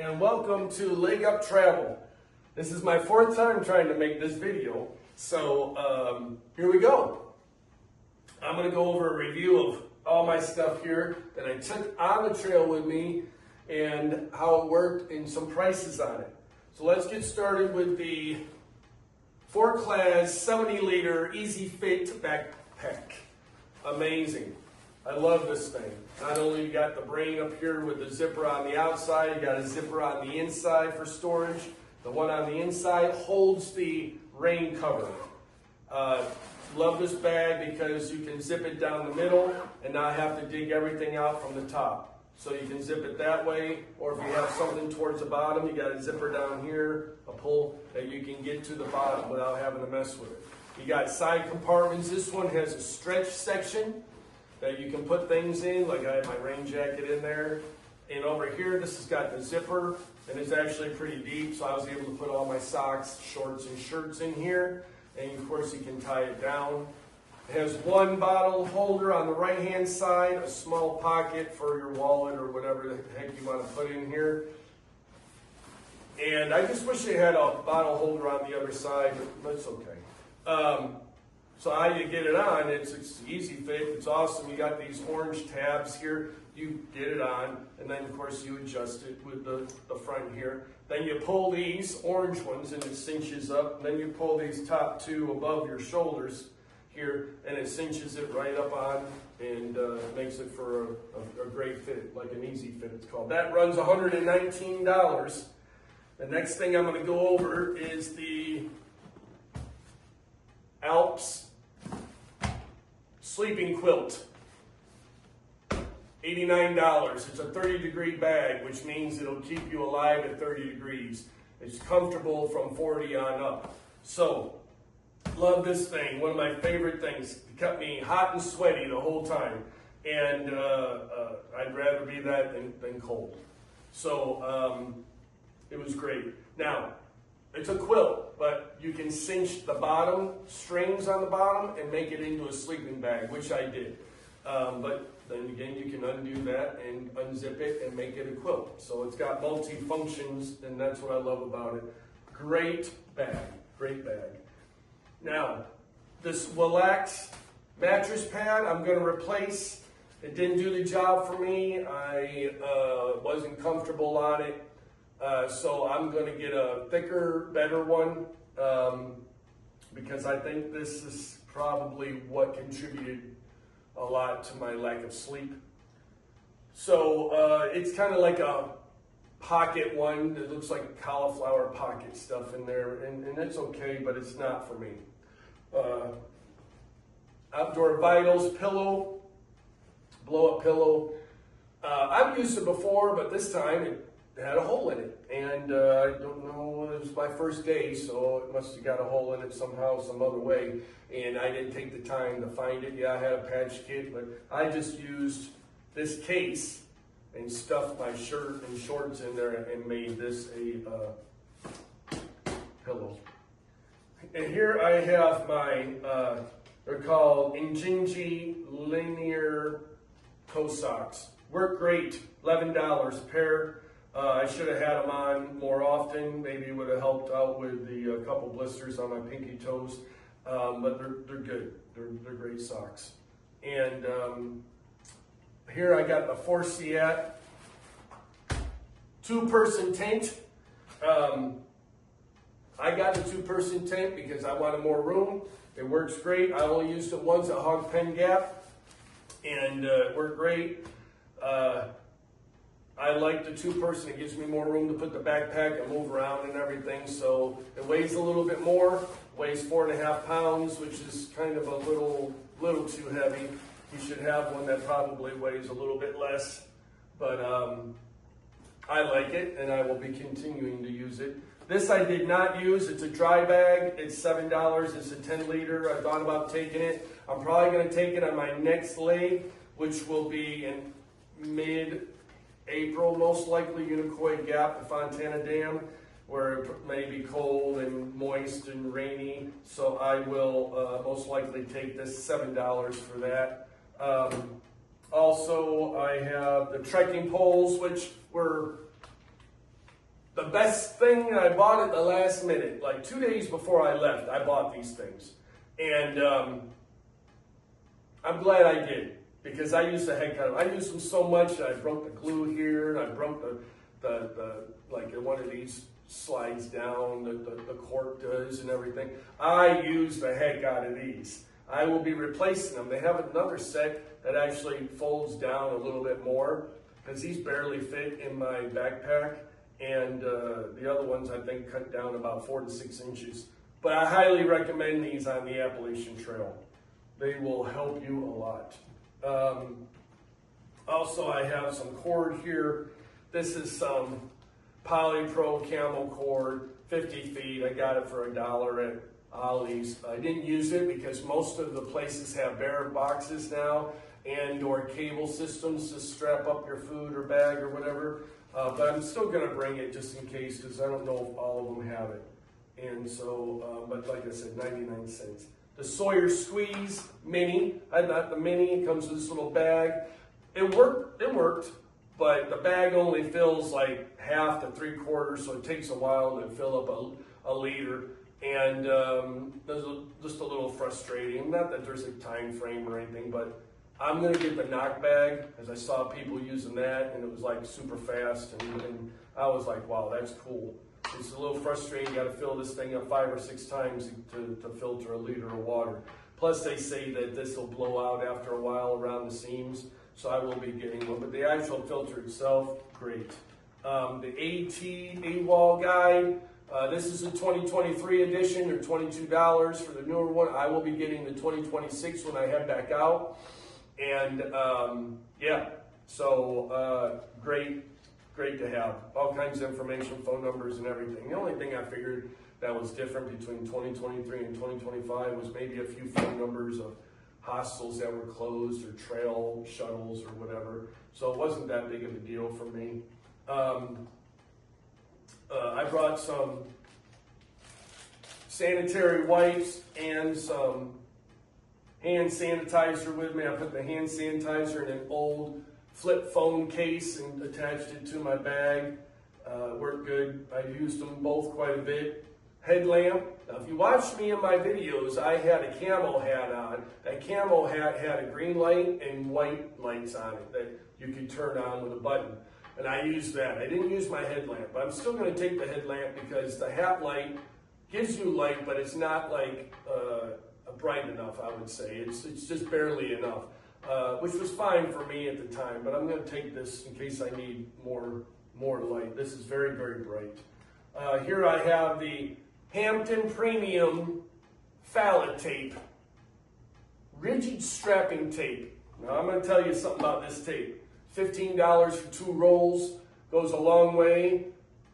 and welcome to Leg Up Travel. This is my fourth time trying to make this video, so here we go. I'm going to go over a review of all my stuff here that I took on the trail with me and how it worked and some prices on it. So let's get started with the 4-class 70-liter Easy Fit backpack. Amazing. I love this thing. Not only you got the brain up here with the zipper on the outside, you got a zipper on the inside for storage. The one on the inside holds the rain cover. Love this bag because you can zip it down the middle and not have to dig everything out from the top. So you can zip it that way, or if you have something towards the bottom, you got a zipper down here, a pull that you can get to the bottom without having to mess with it. You got side compartments. This one has a stretch section that you can put things in, like I have my rain jacket in there. And over here, this has got the zipper, and it's actually pretty deep, so I was able to put all my socks, shorts, and shirts in here. And of course, you can tie it down. It has one bottle holder on the right-hand side, a small pocket for your wallet or whatever the heck you want to put in here. And I just wish they had a bottle holder on the other side, but that's okay. So how you get it on, it's easy fit, it's awesome. You got these orange tabs here, you get it on, and then of course you adjust it with the front here. Then you pull these orange ones and it cinches up, and then you pull these top two above your shoulders here, and it cinches it right up on and makes it for a great fit, like an easy fit it's called. That runs $119. The next thing I'm going to go over is the Alps sleeping quilt. $89. It's a 30-degree bag, which means it'll keep you alive at 30 degrees. It's comfortable from 40 on up. So, love this thing. One of my favorite things. It kept me hot and sweaty the whole time. And I'd rather be that than cold. So, it was great. Now, it's a quilt, but you can cinch the bottom strings on the bottom and make it into a sleeping bag, which I did. But then again, you can undo that and unzip it and make it a quilt. So it's got multi-functions, and that's what I love about it. Great bag, great bag. Now, this Relax mattress pad I'm going to replace. It didn't do the job for me. I wasn't comfortable on it. So I'm going to get a thicker, better one because I think this is probably what contributed a lot to my lack of sleep. So it's kind of like a pocket one that looks like cauliflower pocket stuff in there, and it's okay, but it's not for me. Outdoor Vitals pillow, blow-up pillow. I've used it before, but this time it had a hole in it, and I don't know, it was my first day, so it must have got a hole in it somehow, some other way, and I didn't take the time to find it. Yeah, I had a patch kit, but I just used this case and stuffed my shirt and shorts in there and made this a pillow. And here I have my, they're called Injinji Linear Toe Socks. Work great, $11 a pair. I should have had them on more often. Maybe it would have helped out with the couple blisters on my pinky toes. But they're good. They're great socks. And here I got the Forciat 2-person tent. I got the 2-person tent because I wanted more room. It works great. I only used it once at Hog Pen Gap, and it worked great. I like the 2-person. It gives me more room to put the backpack and move around and everything. So it weighs a little bit more. Weighs 4.5 pounds, which is kind of a little too heavy. You should have one that probably weighs a little bit less. But I like it, and I will be continuing to use it. This I did not use. It's a dry bag. It's $7. It's a 10-liter. I thought about taking it. I'm probably going to take it on my next leg, which will be in mid-April, most likely, Unicoi Gap, the Fontana Dam, where it may be cold and moist and rainy. So I will most likely take this $7 for that. Also, I have the trekking poles, which were The best thing, I bought it the last minute, like 2 days before I left, I bought these things. And I'm glad I did, because I used the heck out of them. I used them so much that I broke the glue here, and I broke like one of these slides down, the cork does and everything. I use the heck out of these. I will be replacing them. They have another set that actually folds down a little bit more, because these barely fit in my backpack. And the other ones, I think, cut down about 4 to 6 inches. But I highly recommend these on the Appalachian Trail. They will help you a lot. Also, I have some cord here. This is some Polypro camel cord, 50 feet. I got it for $1 at Ollie's. I didn't use it because most of the places have bare boxes now and or cable systems to strap up your food or bag or whatever. But I'm still going to bring it just in case, because I don't know if all of them have it. And so, but like I said, 99 cents. The Sawyer Squeeze Mini. I got the Mini. It comes with this little bag. It worked, but the bag only fills like half to 3/4, so it takes a while to fill up a liter. And there's just a little frustrating. Not that there's a time frame or anything, but I'm going to get the knock bag, as I saw people using that, and it was like super fast, and I was like, wow, that's cool. It's a little frustrating. You got to fill this thing up 5 or 6 times to filter a liter of water. Plus, they say that this will blow out after a while around the seams, so I will be getting one. But the actual filter itself, great. The AT AWOL guide, this is a 2023 edition, or $22 for the newer one. I will be getting the 2026 when I head back out. And yeah, so great to have. All kinds of information, phone numbers and everything. The only thing I figured that was different between 2023 and 2025 was maybe a few phone numbers of hostels that were closed or trail shuttles or whatever. So it wasn't that big of a deal for me. I brought some sanitary wipes and some hand sanitizer with me. I put the hand sanitizer in an old flip phone case and attached it to my bag. Worked good. I used them both quite a bit. Headlamp. Now, if you watched me in my videos, I had a camo hat on. That camo hat had a green light and white lights on it that you could turn on with a button. And I used that. I didn't use my headlamp, but I'm still going to take the headlamp because the hat light gives you light, but it's not like bright enough, I would say. It's just barely enough, which was fine for me at the time, but I'm going to take this in case I need more light. This is very, very bright. Here I have the Hampton Premium Fallet Tape, rigid strapping tape. Now I'm going to tell you something about this tape. $15 for 2 rolls, goes a long way.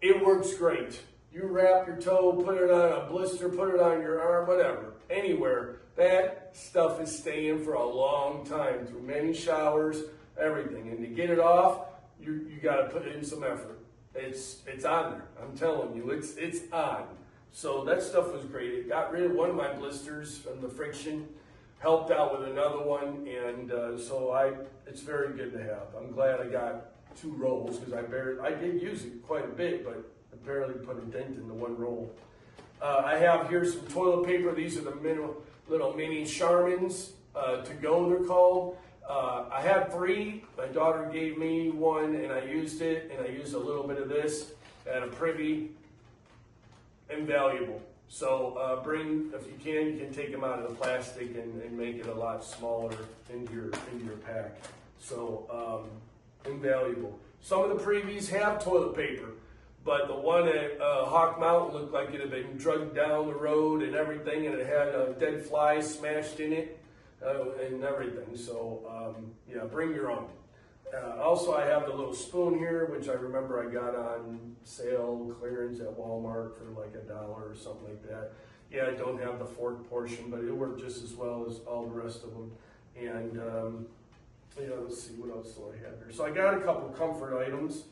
It works great. You wrap your toe, put it on a blister, put it on your arm, whatever, anywhere. That stuff is staying for a long time through many showers, everything. And to get it off, you got to put in some effort. It's on there. I'm telling you, it's on. So that stuff was great. It got rid of one of my blisters from the friction, helped out with another one, and so it's very good to have. I'm glad I got 2 rolls because I did use it quite a bit, but I barely put a dent in the 1 roll. I have here some toilet paper. These are the little mini Charmins to go, they're called. I had 3. My daughter gave me 1, and I used it, and I used a little bit of this at a privy. Invaluable. So if you can take them out of the plastic and make it a lot smaller into your pack. So invaluable. Some of the previews have toilet paper, but the one at Hawk Mountain looked like it had been drugged down the road and everything, and it had a dead fly smashed in it and everything. So yeah, bring your own. Also, I have the little spoon here, which I remember I got on sale clearance at Walmart for like $1 or something like that. Yeah, I don't have the fork portion, but it worked just as well as all the rest of them. And yeah, let's see, what else do I have here? So I got a couple comfort items,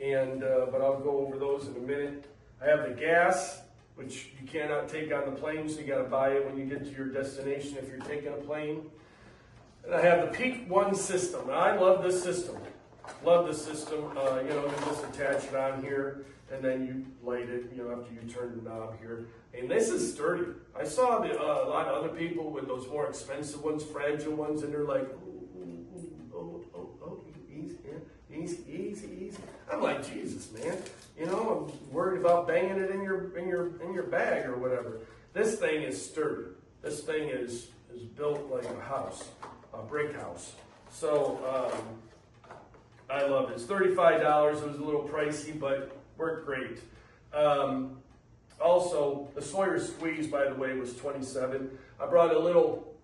and but I'll go over those in a minute. I have the gas, which you cannot take on the plane, so you got to buy it when you get to your destination if you're taking a plane. And I have the Peak One system. Now, I love this system. Love the system. You know, you just attach it on here, and then you light it, you know, after you turn the knob here. And this is sturdy. I saw a lot of other people with those more expensive ones, fragile ones, and they're like, easy. I'm like, Jesus, man. You know, I'm worried about banging it in your bag or whatever. This thing is sturdy. This thing is built like a house, a brick house. So I love it. It's $35. It was a little pricey, but worked great. Also, the Sawyer squeeze, by the way, was $27. I brought a little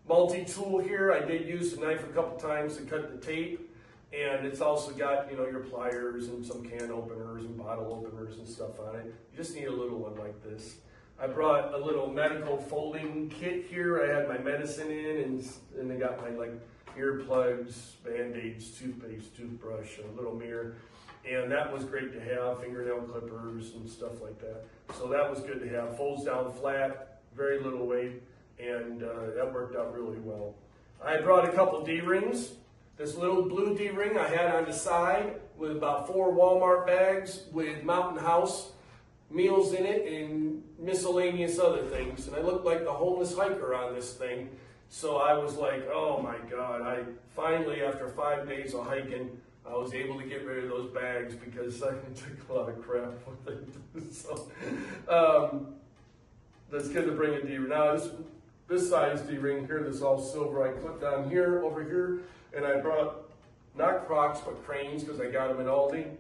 multi-tool here. I did use the knife a couple times to cut the tape. And it's also got, you know, your pliers and some can openers and bottle openers and stuff on it. You just need a little one like this. I brought a little medical folding kit here. I had my medicine in, and they got my, like, earplugs, Band-Aids, toothpaste, toothbrush, a little mirror. And that was great to have, fingernail clippers and stuff like that. So that was good to have. Folds down flat, very little weight, and that worked out really well. I brought a couple D-rings. This little blue D-ring I had on the side with about 4 Walmart bags with Mountain House meals in it and miscellaneous other things. And I looked like the homeless hiker on this thing. So I was like, oh my God. I finally, after 5 days of hiking, I was able to get rid of those bags because I took a lot of crap with it. So that's good to bring a D-ring. Now this size D-ring here, this all silver, I clipped on here, over here. And I brought, not Crocs, but cranes, because I got them in Aldi. And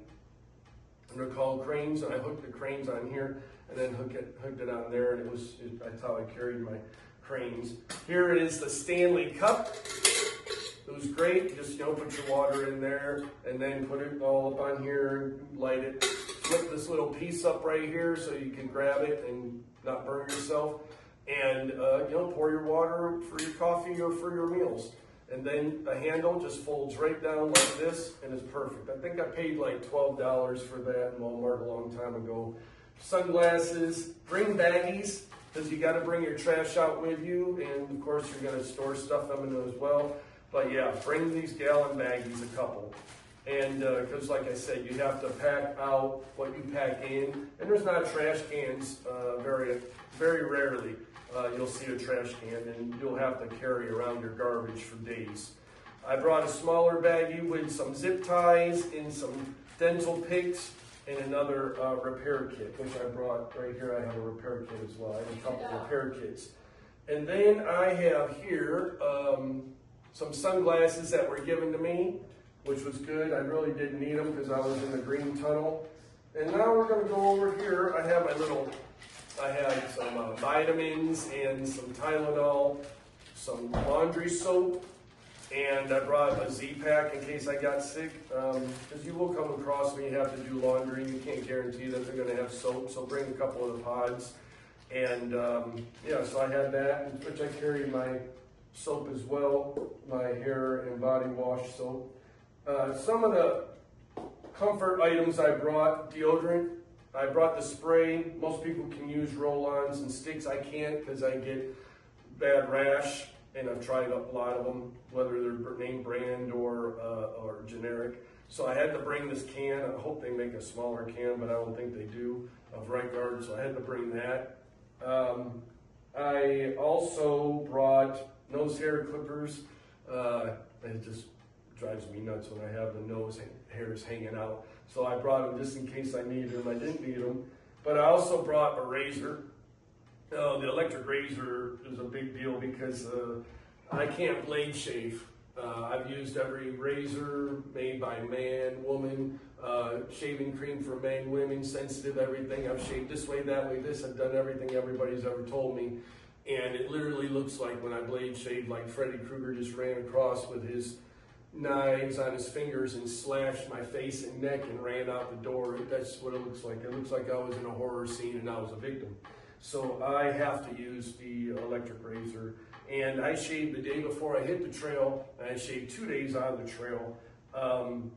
they're called cranes, and I hooked the cranes on here, and then hooked it on there, and that's how I carried my cranes. Here it is, the Stanley Cup. It was great. Just, you know, put your water in there, and then put it all up on here, light it. Flip this little piece up right here so you can grab it and not burn yourself. And, you know, pour your water for your coffee or for your meals. And then the handle just folds right down like this, and it's perfect. I think I paid like $12 for that in Walmart a long time ago. Sunglasses, bring baggies, because you got to bring your trash out with you, and of course you're going to store stuff in them as well. But yeah, bring these gallon baggies, a couple. And because like I said, you have to pack out what you pack in, and there's not trash cans very rarely. You'll see a trash can, and you'll have to carry around your garbage for days. I brought a smaller baggie with some zip ties and some dental picks and another repair kit, which I brought right here. I have a repair kit as well. I have a couple repair kits. And then I have here some sunglasses that were given to me, which was good. I really didn't need them because I was in the green tunnel. And now we're going to go over here. I have I had some vitamins and some Tylenol, some laundry soap, and I brought a Z-Pack in case I got sick. Because you will come across me, you have to do laundry. You can't guarantee that they're going to have soap, so bring a couple of the pods. And yeah, so I had that, which I carried my soap as well, my hair and body wash soap. Some of the comfort items I brought, deodorant. I brought the spray. Most people can use roll-ons and sticks. I can't because I get bad rash, and I've tried a lot of them, whether they're name brand or generic. So I had to bring this can. I hope they make a smaller can, but I don't think they do, of Right Guard, so I had to bring that. I also brought nose hair clippers. It just drives me nuts when I have the nose hairs hanging out. So I brought them just in case I needed them. I didn't need them. But I also brought a razor. The electric razor is a big deal because I can't blade shave. I've used every razor made by man, woman, shaving cream for men, women, sensitive, everything. I've shaved this way, that way, this. I've done everything everybody's ever told me. And it literally looks like when I blade shave, like Freddy Krueger just ran across with his knives on his fingers and slashed my face and neck and ran out the door. That's what it looks like. It looks like I was in a horror scene and I was a victim. So I have to use the electric razor. And I shaved the day before I hit the trail, and I shaved 2 days on the trail. And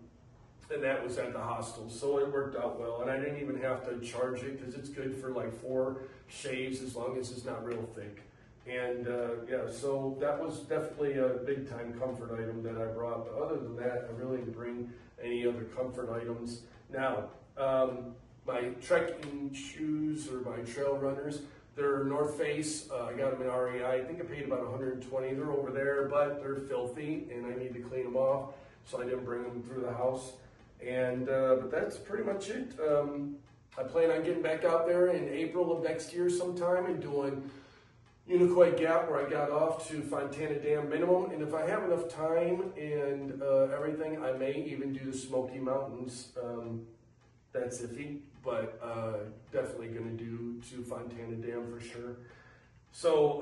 that was at the hostel. So it worked out well. And I didn't even have to charge it because it's good for like 4 shaves as long as it's not real thick. And yeah, so that was definitely a big time comfort item that I brought. But other than that, I really didn't bring any other comfort items. Now, my trekking shoes or my trail runners, they're North Face. I got them in REI. I think I paid about $120. They're over there, but they're filthy and I need to clean them off. So I didn't bring them through the house. And but that's pretty much it. I plan on getting back out there in April of next year sometime and doing Unicoi Gap where I got off to Fontana Dam minimum. And if I have enough time and everything, I may even do the Smoky Mountains. That's iffy, but definitely going to do to Fontana Dam for sure. So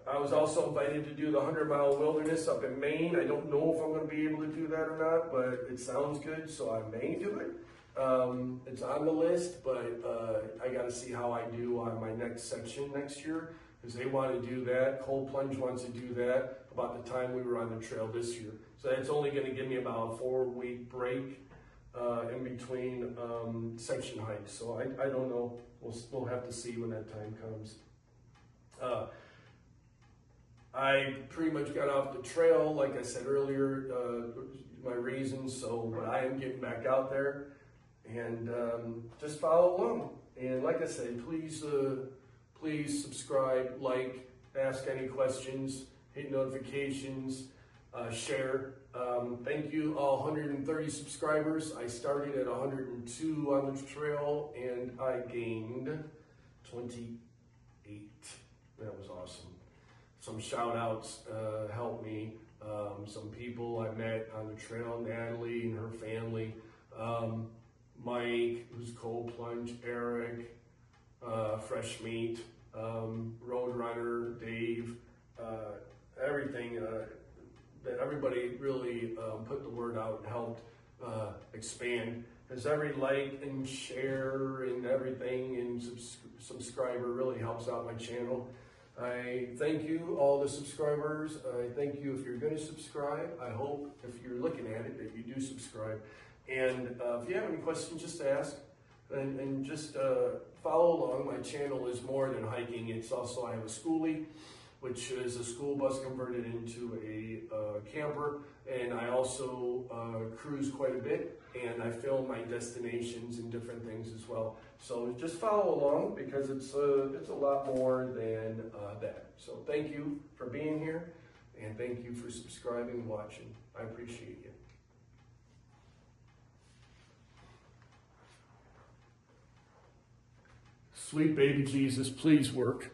I was also invited to do the 100-mile wilderness up in Maine. I don't know if I'm going to be able to do that or not, but it sounds good, so I may do it. It's on the list, but I got to see how I do on my next section next year, because they want to do that. Cold Plunge wants to do that about the time we were on the trail this year. So that's only going to give me about a 4-week break in between section hikes. So I don't know. We'll have to see when that time comes. I pretty much got off the trail, like I said earlier, my reasons. So I am getting back out there and just follow along. And like I said, please subscribe, like, ask any questions, hit notifications, share. Thank you, all 130 subscribers. I started at 102 on the trail and I gained 28. That was awesome. Some shout outs helped me. Some people I met on the trail, Natalie and her family, Mike, who's Cold Plunge, Eric, Fresh Meat, Roadrunner, Dave, everything. That everybody really put the word out and helped expand. Because every like and share and everything and subscriber really helps out my channel. I thank you, all the subscribers. I thank you if you're going to subscribe. I hope if you're looking at it that you do subscribe. And if you have any questions, just ask. And just follow along. My channel is more than hiking. It's also, I have a schoolie, which is a school bus converted into a camper. And I also cruise quite a bit, and I film my destinations and different things as well. So just follow along because it's a lot more than that. So thank you for being here, and thank you for subscribing and watching. I appreciate you. Sweet baby Jesus, please work.